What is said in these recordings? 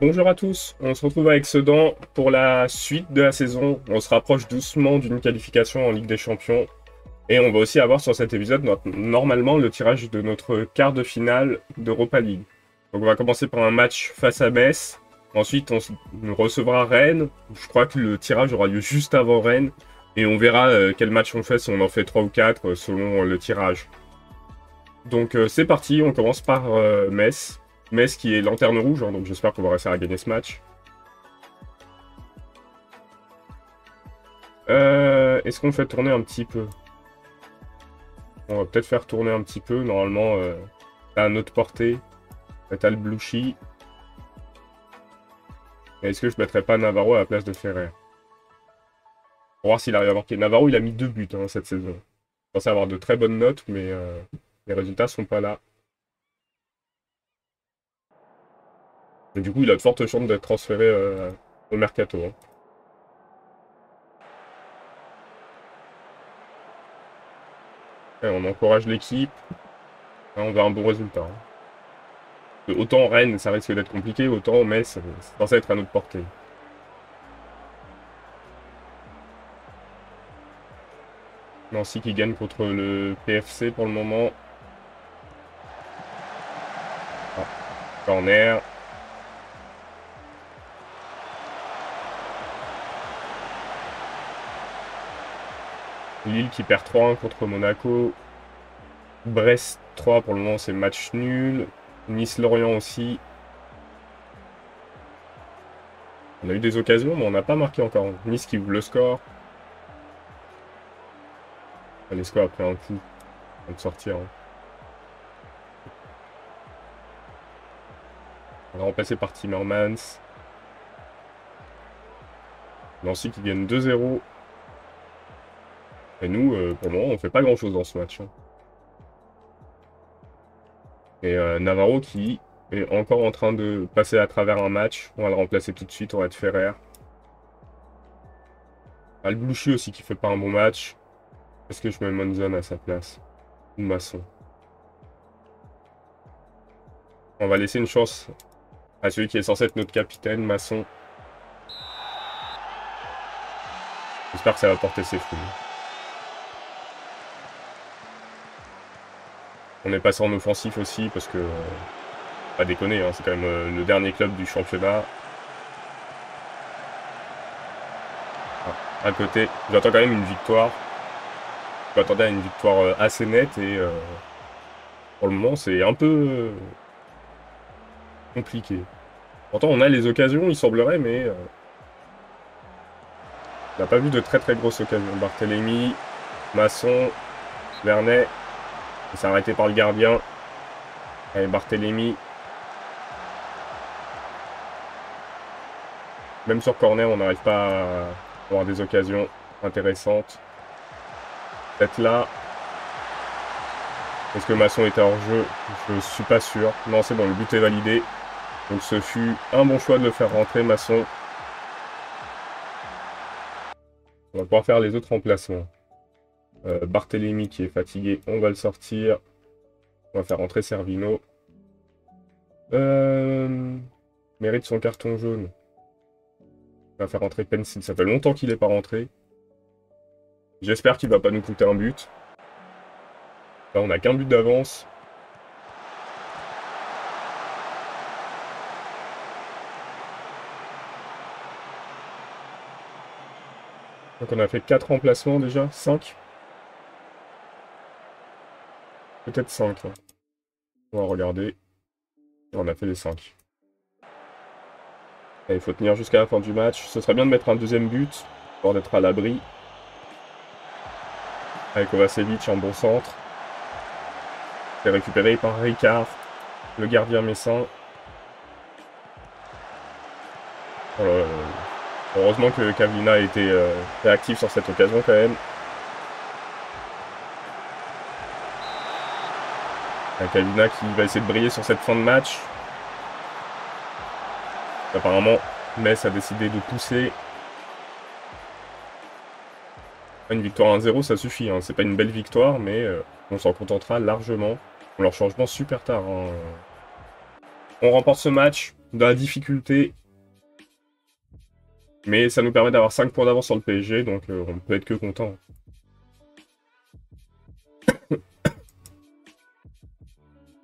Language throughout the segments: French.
Bonjour à tous, on se retrouve avec Sedan pour la suite de la saison. On se rapproche doucement d'une qualification en Ligue des Champions. Et on va aussi avoir sur cet épisode normalement le tirage de notre quart de finale d'Europa League. Donc on va commencer par un match face à Metz. Ensuite on recevra Rennes. Je crois que le tirage aura lieu juste avant Rennes. Et on verra quel match on fait, si on en fait 3 ou 4 selon le tirage. Donc c'est parti, on commence par Metz. Metz qui est lanterne rouge, hein, donc j'espère qu'on va réussir à gagner ce match. Est-ce qu'on fait tourner un petit peu? On va peut-être faire tourner un petit peu, normalement, à notre portée. T'as le Blouchy. Est-ce que je mettrais pas Navarro à la place de Ferrer? Pour voir s'il arrive à marquer. Navarro, il a mis 2 buts cette saison. Je pensais avoir de très bonnes notes, mais les résultats sont pas là. Et du coup, il a de fortes chances d'être transféré au Mercato. Hein. Et on encourage l'équipe. On veut un bon résultat. Hein. Autant Rennes, ça risque d'être compliqué, autant Metz, c'est censé être à notre portée. Nancy qui gagne contre le PFC pour le moment. Ah, corner. Lille qui perd 3-1 contre Monaco. Brest 3 pour le moment, c'est match nul. Nice-Lorient aussi. On a eu des occasions, mais on n'a pas marqué encore. Nice qui ouvre le score. Lesco a pris un coup avant de sortir. Hein. On est remplacé par Timmermans. Nancy qui gagne 2-0. Et nous, pour le moment, on fait pas grand-chose dans ce match. Hein. Et Navarro qui est encore en train de passer à travers un match. On va le remplacer tout de suite, on va être Ferrer. Albouchi aussi qui fait pas un bon match. Est-ce que je mets Monzon à sa place? Ou Masson? On va laisser une chance à celui qui est censé être notre capitaine, Masson. J'espère que ça va porter ses fruits. On est passé en offensif aussi parce que... pas déconner, hein, c'est quand même le dernier club du championnat. À côté, j'attends quand même une victoire. Je m'attendais à une victoire assez nette et pour le moment c'est un peu compliqué. Pourtant on a les occasions, il semblerait, mais on n'a pas vu de très très grosses occasions. Barthélémy, Masson, Vernet, c'est arrêté par le gardien. Allez, Barthélémy. Même sur corner, on n'arrive pas à avoir des occasions intéressantes. Peut-être là. Est-ce que Masson était hors jeu? Je suis pas sûr. Non, c'est bon, le but est validé. Donc ce fut un bon choix de le faire rentrer, Masson. On va pouvoir faire les autres remplacements. Barthélémy qui est fatigué, on va le sortir. On va faire rentrer Servino. Mérite son carton jaune. On va faire rentrer Pencil. Ça fait longtemps qu'il n'est pas rentré. J'espère qu'il va pas nous coûter un but. Là, on n'a qu'un but d'avance. Donc on a fait 4 remplacements déjà. 5. Peut-être 5. Hein. On va regarder. On a fait les 5. Et il faut tenir jusqu'à la fin du match. Ce serait bien de mettre un deuxième but, pour d'être à l'abri. Avec Kovacevic en bon centre. C'est récupéré par Ricard, le gardien messin. Heureusement que Kavlina a été réactif sur cette occasion quand même. Kavlina qui va essayer de briller sur cette fin de match. Apparemment, Metz a décidé de pousser. Une victoire 1-0, ça suffit. Hein. C'est pas une belle victoire, mais on s'en contentera largement. On leur changement super tard. Hein. On remporte ce match. dans la difficulté. Mais ça nous permet d'avoir 5 points d'avance sur le PSG, donc on peut être que content.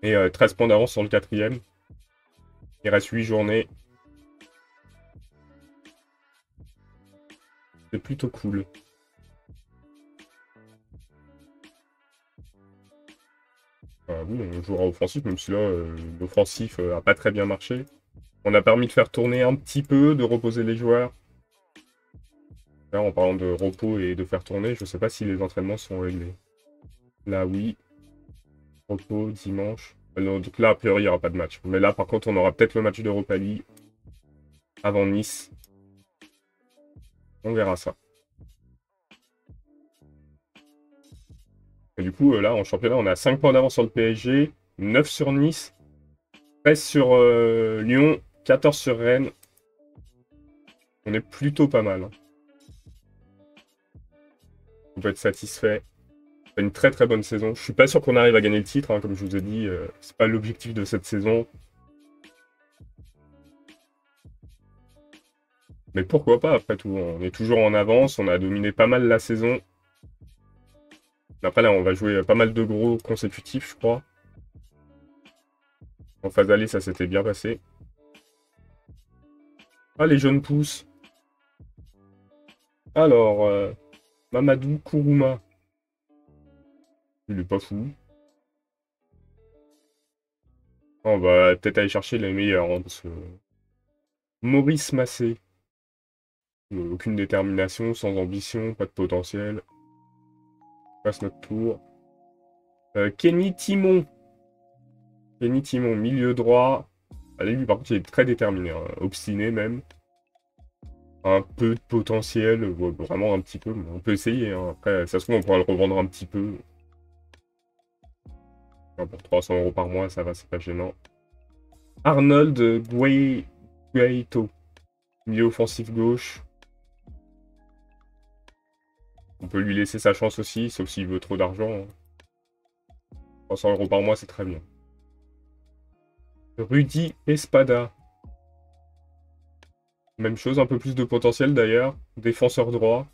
Et 13 points d'avance sur le 4e. Il reste 8 journées. C'est plutôt cool. Oui, on jouera offensif, même si là, l'offensif n'a pas très bien marché. On a permis de faire tourner un petit peu, de reposer les joueurs. Là, en parlant de repos et de faire tourner, je ne sais pas si les entraînements sont réglés. Là, oui. Repos, dimanche. Donc là, a priori, il n'y aura pas de match. Mais là, par contre, on aura peut-être le match d'Europa League avant Nice. On verra ça. Et du coup, là, en championnat, on a 5 points d'avance sur le PSG, 9 sur Nice, 13 sur Lyon, 14 sur Rennes. On est plutôt pas mal. Hein. On peut être satisfait. C'est une très très bonne saison. Je suis pas sûr qu'on arrive à gagner le titre, hein, comme je vous ai dit. C'est pas l'objectif de cette saison. Mais pourquoi pas, après tout. On est toujours en avance, on a dominé pas mal la saison. Après là, on va jouer pas mal de gros consécutifs, je crois. En phase aller, ça s'était bien passé. Ah, les jeunes pousses. Alors, Mamadou Kourouma. Il est pas fou. On va peut-être aller chercher les meilleurs, hein, parce que... Maurice Massé. Aucune détermination, sans ambition, pas de potentiel. On passe notre tour. Kenny Timon. Kenny Timon, milieu droit. Allez, lui, par contre, il est très déterminé, hein, obstiné même. Un peu de potentiel, vraiment un petit peu. On peut essayer, hein. Après, ça se trouve, on pourra le revendre un petit peu. Enfin, pour 300 € par mois, ça va, c'est pas gênant. Arnold Guaito, milieu offensif gauche. On peut lui laisser sa chance aussi, sauf s'il veut trop d'argent. 300 € par mois, c'est très bien. Rudy Espada. Même chose, un peu plus de potentiel d'ailleurs. Défenseur droit.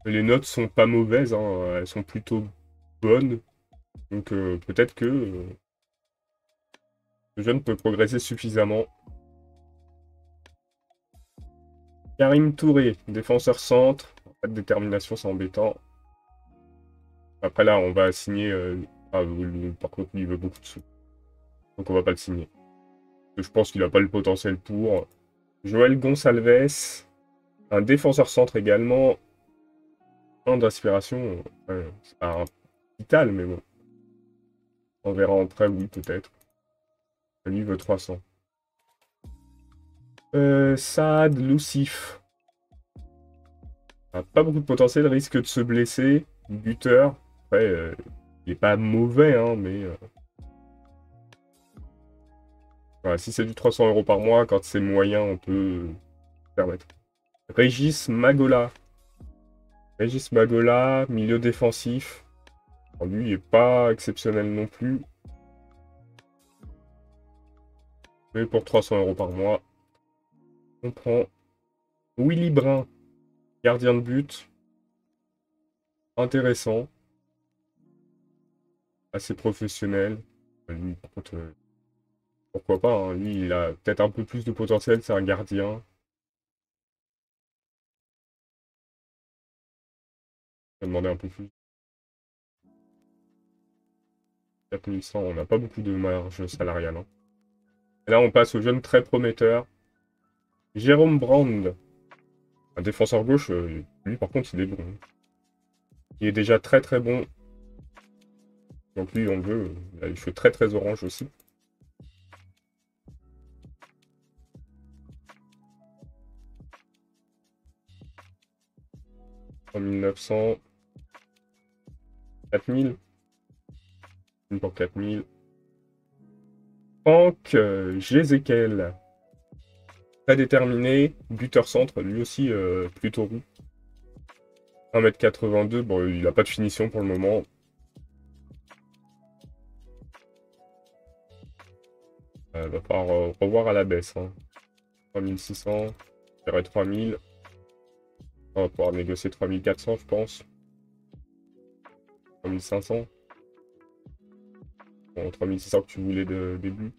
Les notes sont pas mauvaises, hein. Elles sont plutôt bonnes. Donc peut-être que ce jeune peut progresser suffisamment. Karim Touré, défenseur centre. Pas de détermination, c'est embêtant. Après là, on va signer... par contre, lui, il veut beaucoup de sous. Donc on va pas le signer. Je pense qu'il n'a pas le potentiel pour. Joël Gonçalves, un défenseur centre également. Un d'inspiration. C'est pas un vital, mais bon. On verra en prêt, oui, peut-être. Lui, il veut 300. Saad Loussif. Pas beaucoup de potentiel, risque de se blesser. Buteur. Après, il est pas mauvais, hein, mais... Voilà, si c'est du 300 € par mois, quand c'est moyen, on peut permettre. Régis Magola. Régis Magola, milieu défensif. Alors, lui, il n'est pas exceptionnel non plus. Mais pour 300 € par mois, on prend Willy Brun, gardien de but. Intéressant. Assez professionnel. Lui, par contre, pourquoi pas, hein. Lui, il a peut-être un peu plus de potentiel, c'est un gardien. Je vais demander un peu plus. 4100, on n'a pas beaucoup de marge salariale. Hein. Et là, on passe au jeune très prometteur. Jérôme Brand. Un défenseur gauche, lui, par contre, il est bon. Il est déjà très très bon. Donc lui, on le veut. Il a les cheveux très très orange aussi. En 1900. 4000. Une pour 4000. Franck Jézéquel. Très déterminé. Buteur centre, lui aussi plutôt roux. 1m82. Bon, il n'a pas de finition pour le moment. Va falloir revoir à la baisse. Hein. 3600, je dirais 3000. On va pouvoir négocier 3400, je pense. 3500. Bon, 3600 que tu voulais de début.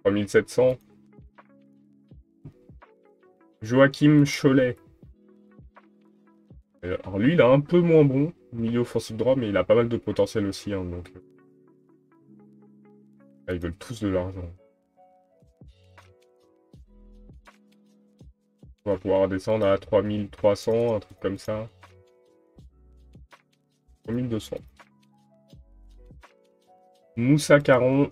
3700. Joachim Cholet. Alors lui, il est un peu moins bon, milieu offensif droit, mais il a pas mal de potentiel aussi. Hein, donc... ils veulent tous de l'argent. On va pouvoir descendre à 3300, un truc comme ça. 3200. Moussa Caron.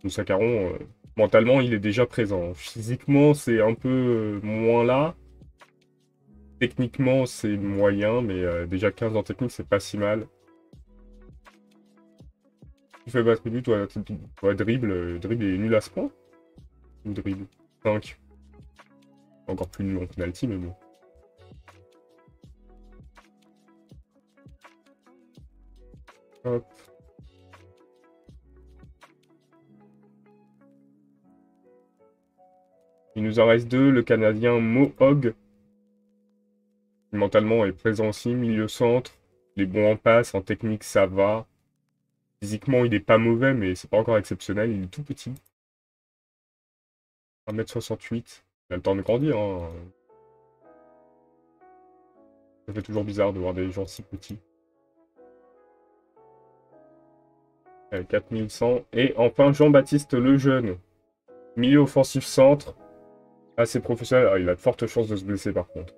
Moussa Caron, mentalement, il est déjà présent. Physiquement, c'est un peu moins là. Techniquement, c'est moyen, mais déjà 15 en technique, c'est pas si mal. Tu fais battre but, toi dribble. Dribble est nul à ce point. Ou dribble 5. Encore plus nul en penalty, mais bon. Hop. Il nous en reste deux. Le Canadien Mohog. Mentalement est présent aussi, milieu centre. Il est bon en passe, en technique ça va. Physiquement il est pas mauvais, mais c'est pas encore exceptionnel, il est tout petit. 1m68. Il a le temps de grandir. Hein. Ça fait toujours bizarre de voir des gens si petits. 4100. Et enfin Jean-Baptiste Lejeune. Milieu offensif centre. Assez professionnel. Ah, il a de fortes chances de se blesser par contre.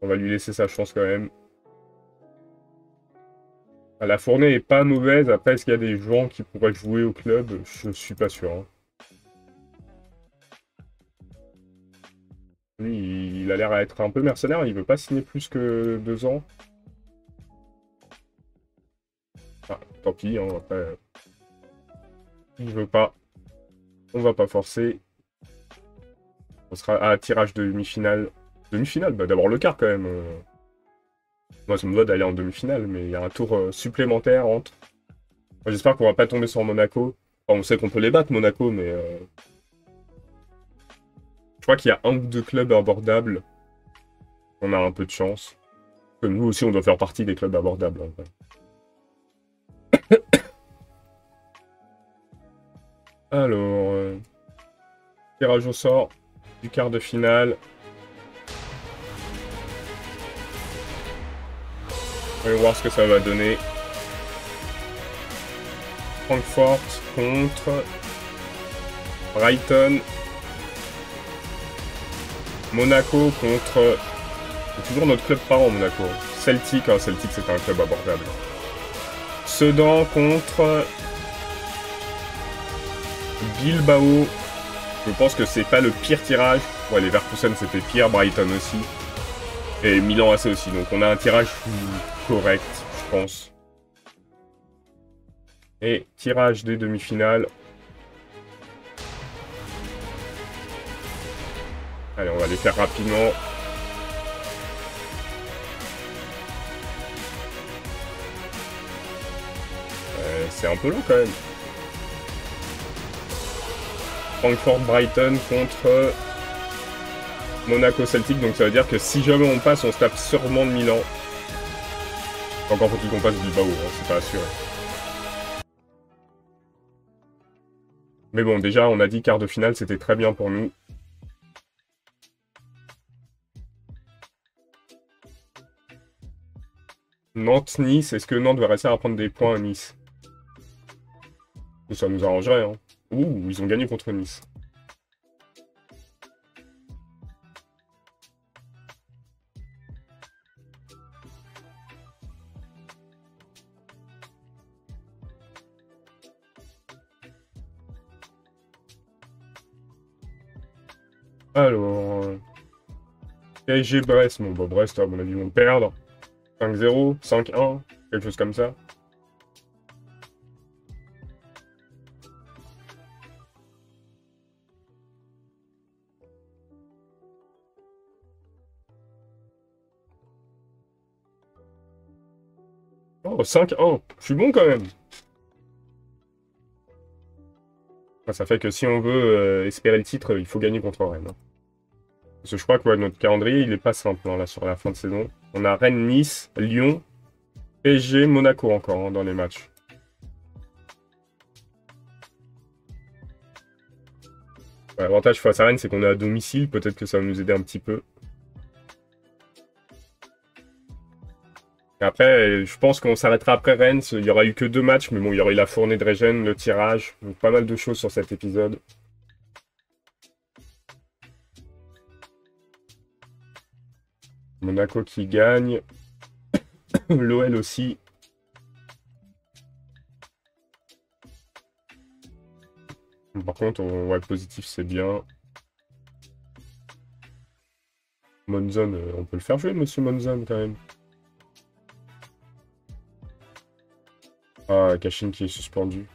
On va lui laisser sa chance quand même. Ah, la fournée est pas mauvaise. Après, est-ce qu'il y a des gens qui pourraient jouer au club? Je suis pas sûr. Hein. Lui, il a l'air à être un peu mercenaire. Il veut pas signer plus que 2 ans. Ah, tant pis. Hein, après, il veut pas. On va pas forcer. On sera à tirage de demi-finale. Demi-finale? Bah d'abord le quart quand même. Moi, ça me va d'aller en demi-finale, mais il y a un tour supplémentaire entre. J'espère qu'on va pas tomber sur Monaco. Enfin, on sait qu'on peut les battre, Monaco, mais... Je crois qu'il y a un ou deux clubs abordables. On a un peu de chance. Que nous aussi, on doit faire partie des clubs abordables. En fait. Alors... tirage au sort du quart de finale. Voyons voir ce que ça va donner. Francfort contre Brighton. Monaco contre... C'est toujours notre club parent, Monaco. Celtic, hein, Celtic c'est un club abordable. Sedan contre Bilbao. Je pense que c'est pas le pire tirage. Ouais, les Leverkusen c'était pire, Brighton aussi. Et Milan AC aussi. Donc on a un tirage correct, je pense. Et tirage des demi-finales. Allez, on va les faire rapidement. C'est un peu long quand même. Francfort Brighton contre Monaco Celtic. Donc ça veut dire que si jamais on passe, on se tape sûrement de Milan. Encore faut-il qu'on passe Bilbao, hein, c'est pas assuré. Mais bon, déjà, on a dit quart de finale, c'était très bien pour nous. Nantes-Nice, est-ce que Nantes va réussir à prendre des points à Nice? Ça nous arrangerait, hein. Ouh, ils ont gagné contre Nice. Alors... PSG Brest, bon bah Brest, à mon avis, vont perdre. 5-0, 5-1, quelque chose comme ça. Oh, 5-1, je suis bon quand même. Enfin, ça fait que si on veut espérer le titre, il faut gagner contre Rennes. Parce que je crois que ouais, notre calendrier, il est pas simple hein, là sur la fin de saison. On a Rennes, Nice, Lyon, PSG, Monaco encore hein, dans les matchs. Ouais, l'avantage face à Rennes, c'est qu'on est à domicile. Peut-être que ça va nous aider un petit peu. Après, je pense qu'on s'arrêtera après Rennes. Il y aura eu que 2 matchs, mais bon, il y aura eu la fournée de Regen, le tirage. Donc pas mal de choses sur cet épisode. Monaco qui gagne. L'OL aussi. Par contre, on va être positif, c'est bien. Monzon, on peut le faire jouer, monsieur Monzon, quand même. Ah, Kashin qui est suspendu.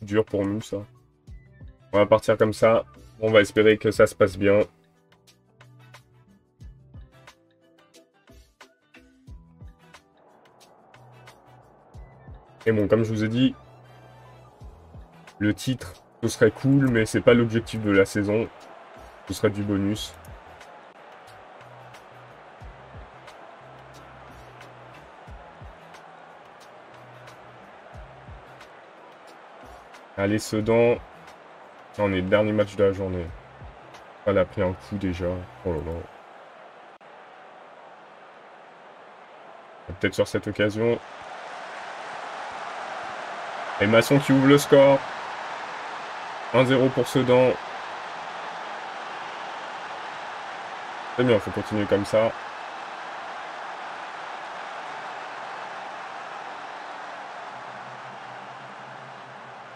Dur pour nous, ça. On va partir comme ça. On va espérer que ça se passe bien. Et bon, comme je vous ai dit, le titre, ce serait cool, mais c'est pas l'objectif de la saison. Ce serait du bonus. Allez, Sedan. On est le dernier match de la journée. Elle a pris un coup déjà. Oh là là. Peut-être sur cette occasion. Et Masson qui ouvre le score. 1-0 pour Sedan. C'est bien, il faut continuer comme ça.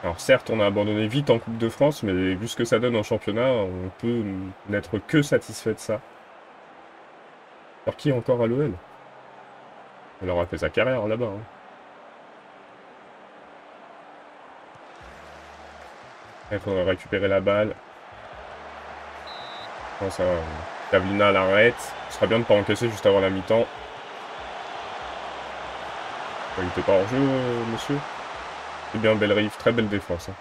Alors certes, on a abandonné vite en Coupe de France, mais vu ce que ça donne en championnat, on peut n'être que satisfait de ça. Alors qui est encore à l'OL? Elle aura fait sa carrière là-bas. Hein. Il faudrait récupérer la balle. Non, ça, Pavlina l'arrête. Ce serait bien de ne pas encaisser juste avant la mi-temps. Il n'était pas hors jeu, monsieur. C'est bien, belle rive, très belle défense. Hein.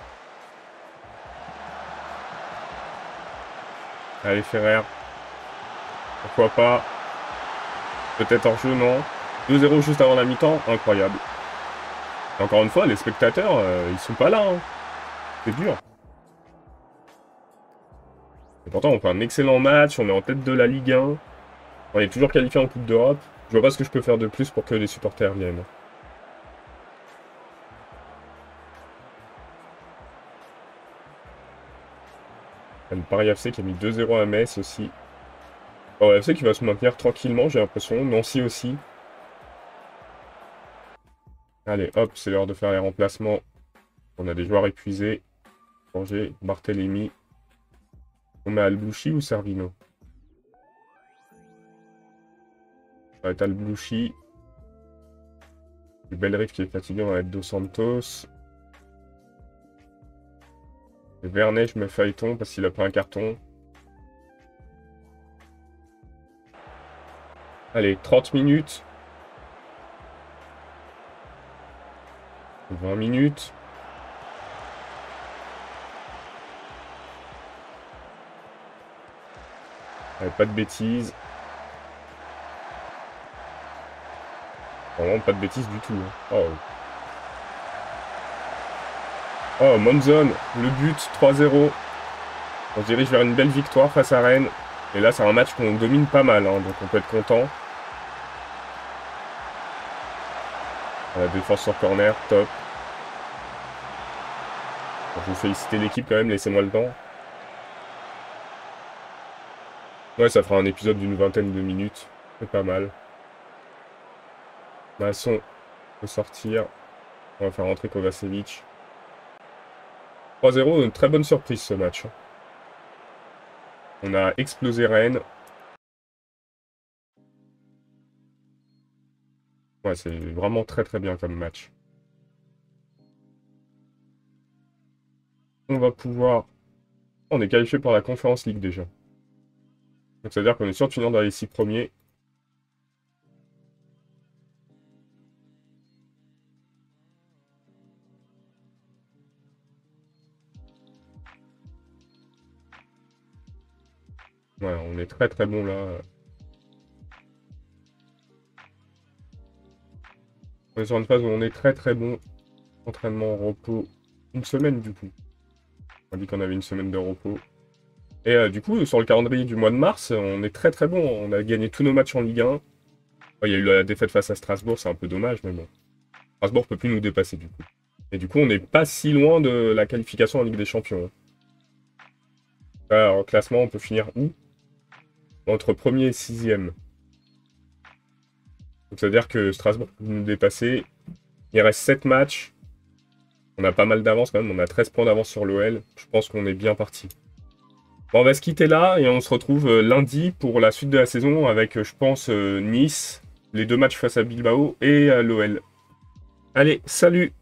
Allez, Ferrer. Pourquoi pas? Peut-être hors jeu, non. 2-0 juste avant la mi-temps, incroyable. Et encore une fois, les spectateurs, ils sont pas là. Hein. C'est dur. Et pourtant, on fait un excellent match, on est en tête de la Ligue 1. On est toujours qualifié en Coupe d'Europe. Je vois pas ce que je peux faire de plus pour que les supporters viennent. Il y a le Paris FC qui a mis 2-0 à Metz aussi. Paris FC qui va se maintenir tranquillement, j'ai l'impression. Nancy aussi. Allez, hop, c'est l'heure de faire les remplacements. On a des joueurs épuisés. Angers, Barthélémy. On met Albouchi ou Servino? Ça va être Albouchi. Le Belrive qui est fatigué, on va être Dos Santos. Et Vernet, je mets Phaéton parce qu'il a pris un carton. Allez, 30 minutes. 20 minutes. Allez, pas de bêtises. Vraiment pas de bêtises du tout. Hein. Oh. Oh, Monzon, le but, 3-0. On se dirige vers une belle victoire face à Rennes. Et là, c'est un match qu'on domine pas mal, hein, donc on peut être content. La défense sur corner, top. Je vous féliciter l'équipe quand même, laissez-moi le temps. Ouais, ça fera un épisode d'une vingtaine de minutes. C'est pas mal. Masson peut sortir. On va faire rentrer Kovacevic. 3-0, une très bonne surprise ce match. On a explosé Rennes. Ouais, c'est vraiment très très bien comme match. On va pouvoir... On est qualifié pour la Conference League déjà. Donc ça veut dire qu'on est sûr de finir dans les 6 premiers. Ouais, on est très très bon là. On est sur une phase où on est très très bon. Entraînement, repos. Une semaine du coup. On a dit qu'on avait une semaine de repos. Et du coup, sur le calendrier du mois de mars, on est très très bon. On a gagné tous nos matchs en Ligue 1. Il y a eu la défaite face à Strasbourg, c'est un peu dommage, mais bon. Strasbourg peut plus nous dépasser du coup. Et du coup, on n'est pas si loin de la qualification en Ligue des Champions. Là, en classement, on peut finir où? Entre premier et sixième. Donc ça veut dire que Strasbourg peut nous dépasser. Il reste 7 matchs. On a pas mal d'avance quand même. On a 13 points d'avance sur l'OL. Je pense qu'on est bien parti. Bon, on va se quitter là et on se retrouve lundi pour la suite de la saison avec, je pense, Nice, les 2 matchs face à Bilbao et l'OL. Allez, salut!